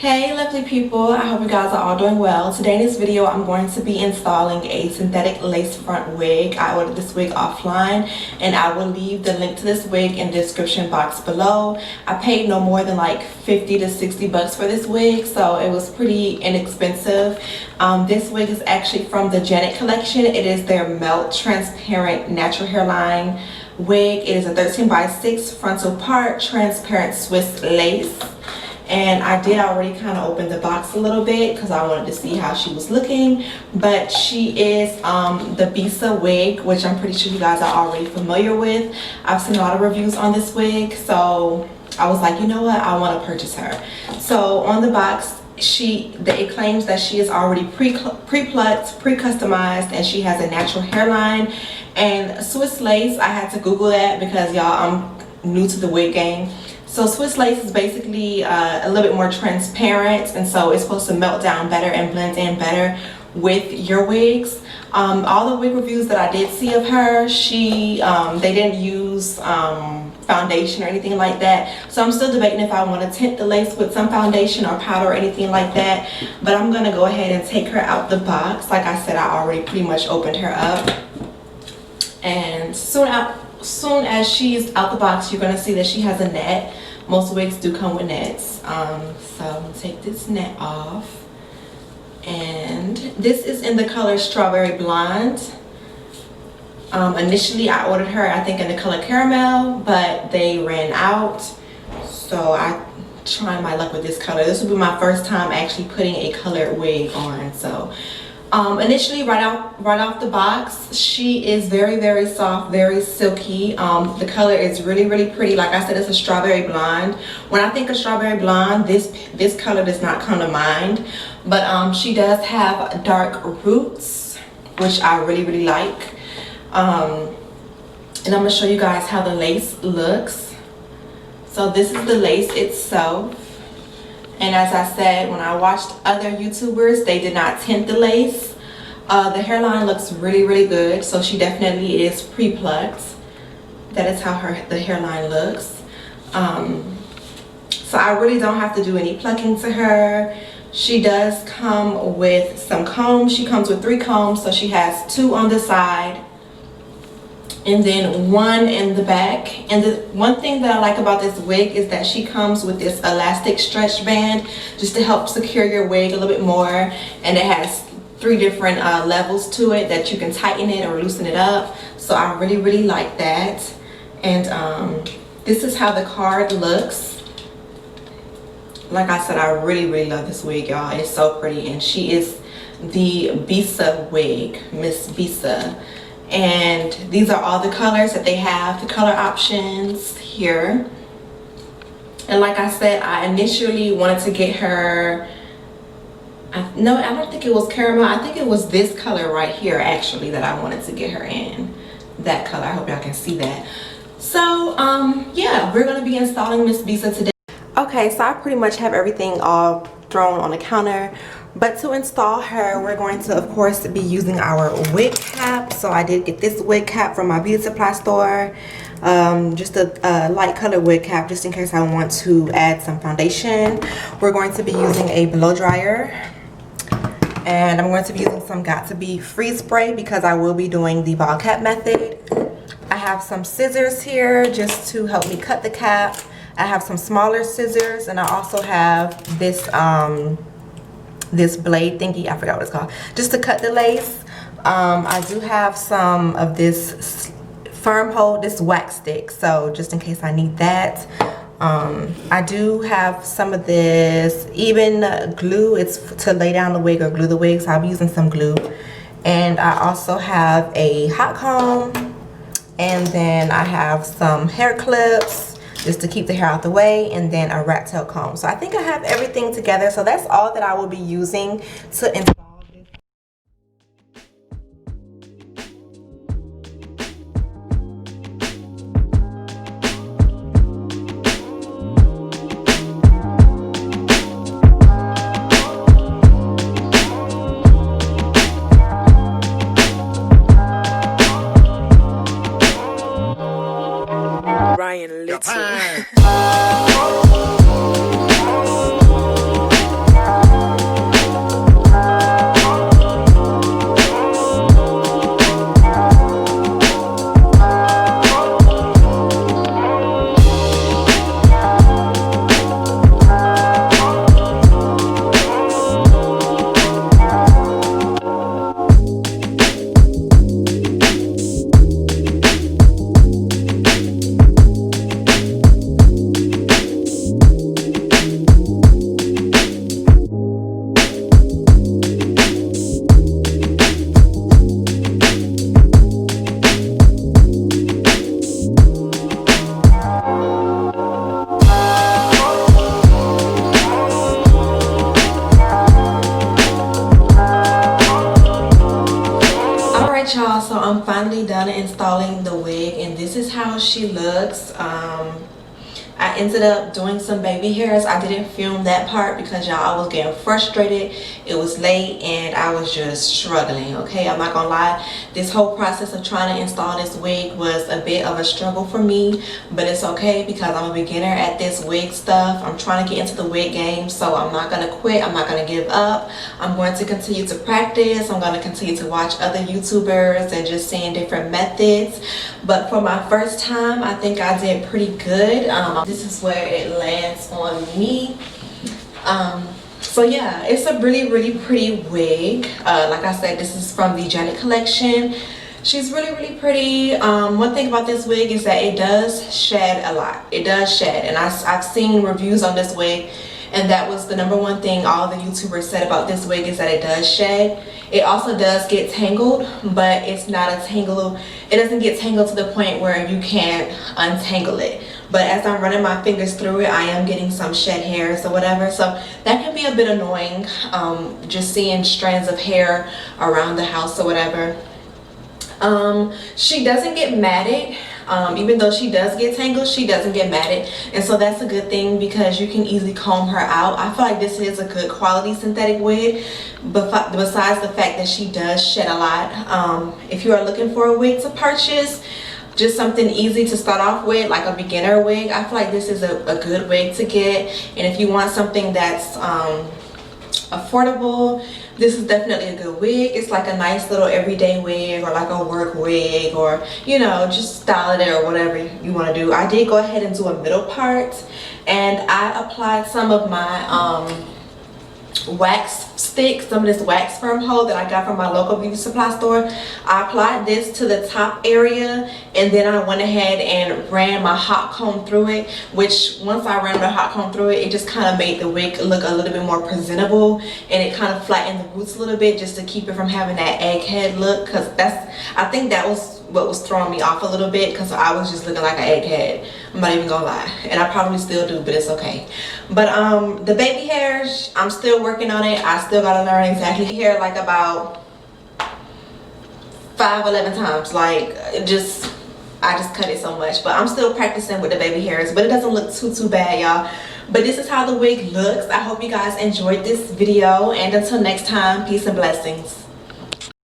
Hey lovely people, I hope you guys are all doing well. Today in this video I'm going to be installing a synthetic lace front wig. I ordered this wig offline and I will leave the link to this wig in the description box below. I paid no more than like 50 to 60 bucks for this wig, so it was pretty inexpensive. This wig is actually from the Janet collection. It is their Melt Transparent Natural Hairline wig. It is a 13 by 6 frontal part transparent Swiss lace. And I did already kind of open the box a little bit because I wanted to see how she was looking. But she is the Bisa wig, which I'm pretty sure you guys are already familiar with. I've seen a lot of reviews on this wig, so I was like, you know what, I want to purchase her. So on the box, it claims that she is already pre-plucked, pre-customized, and she has a natural hairline and Swiss lace. I had to Google that because y'all, I'm new to the wig game. So Swiss lace is basically a little bit more transparent, and so it's supposed to melt down better and blend in better with your wigs. All the wig reviews that I did see of her, they didn't use foundation or anything like that. So I'm still debating if I want to tint the lace with some foundation or powder or anything like that. But I'm going to go ahead and take her out the box. Like I said, I already pretty much opened her up. And soon as she's out the box, you're going to see that she has a net. Most wigs do come with nets. So I'm going to take this net off. And this is in the color Strawberry Blonde. Initially I ordered her, I think, in the color Caramel, but they ran out. So I tried my luck with this color. This will be my first time actually putting a colored wig on. So initially right off the box, she is very soft, very silky. The color is really pretty. Like I said, it's a strawberry blonde. When I think of strawberry blonde, this color does not come to mind, but she does have dark roots, which I really like. And I'm gonna show you guys how the lace looks. So this is the lace itself. And as I said, when I watched other YouTubers, they did not tint the lace. The hairline looks really good, so she definitely is pre-plucked. That is how the hairline looks. So I really don't have to do any plucking to her. She does come with some combs. She comes with 3 combs, so she has 2 on the side and then 1 in the back. And the one thing that I like about this wig is that she comes with this elastic stretch band just to help secure your wig a little bit more, and it has 3 different levels to it that you can tighten it or loosen it up. So I really like that. And this is how the card looks. Like I said, I really love this wig, y'all. It's so pretty, and she is the Bisa wig, Miss Bisa. And these are all the colors that they have, the color options here. And like I said, I initially wanted to get her, no, I don't think it was caramel. I think it was this color right here actually that I wanted to get her in. That color, I hope y'all can see that. So yeah, we're gonna be installing Miss Bisa today. Okay, so I pretty much have everything all thrown on the counter. But to install her, we're going to, of course, be using our wig cap. So I did get this wig cap from my beauty supply store. Just a light color wig cap, just in case I want to add some foundation. We're going to be using a blow dryer. And I'm going to be using some Got2b freeze spray because I will be doing the ball cap method. I have some scissors here just to help me cut the cap. I have some smaller scissors, and I also have this this blade thingy, I forgot what it's called, just to cut the lace. I do have some of this firm hold, this wax stick, so just in case I need that. I do have some of this even glue. It's to lay down the wig or glue the wig, so I'll be using some glue. And I also have a hot comb, and then I have some hair clips just to keep the hair out the way, and then a rat tail comb. So I think I have everything together. So that's all that I will be using to install this. Ryan Little. how she looks. I ended up doing some baby hairs. I didn't film that part because y'all, I was getting frustrated. It was late and I was just struggling, okay? I'm not gonna lie. This whole process of trying to install this wig was a bit of a struggle for me, but it's okay because I'm a beginner at this wig stuff. I'm trying to get into the wig game, so I'm not gonna quit. I'm not gonna give up. I'm going to continue to practice. I'm gonna continue to watch other YouTubers and just seeing different methods. But for my first time, I think I did pretty good. This is where it lands on me. So yeah, it's a really pretty wig. Like I said, this is from the Janet collection. She's really pretty. One thing about this wig is that it does shed a lot. It does shed, and I've seen reviews on this wig, and that was the #1 thing all the YouTubers said about this wig, is that it does shed. It also does get tangled, but it's not a tangle. It doesn't get tangled to the point where you can't untangle it. But as I'm running my fingers through it, I am getting some shed hairs or whatever. So that can be a bit annoying, just seeing strands of hair around the house or whatever. She doesn't get matted. Even though she does get tangled, she doesn't get matted, and so that's a good thing because you can easily comb her out. I feel like this is a good quality synthetic wig, but besides the fact that she does shed a lot. If you are looking for a wig to purchase, just something easy to start off with, like a beginner wig, I feel like this is a good wig to get. And if you want something that's affordable, this is definitely a good wig. It's like a nice little everyday wig, or like a work wig, or you know, just style it or whatever you want to do. I did go ahead and do a middle part, and I applied some of my wax stick, some of this wax firm hold that I got from my local beauty supply store. I applied this to the top area, and then I went ahead and ran my hot comb through it, which once I ran the hot comb through it, it just kind of made the wig look a little bit more presentable, and it kind of flattened the roots a little bit just to keep it from having that egghead look, because I think that was what was throwing me off a little bit, because I was just looking like an egghead. I'm not even gonna lie, and I probably still do, but it's okay. But the baby hairs, I'm still working on it. I still gotta learn exactly hair, like about 5-11 times. Like I just cut it so much, but I'm still practicing with the baby hairs, but it doesn't look too bad, y'all. But this is how the wig looks. I hope you guys enjoyed this video, and until next time, peace and blessings.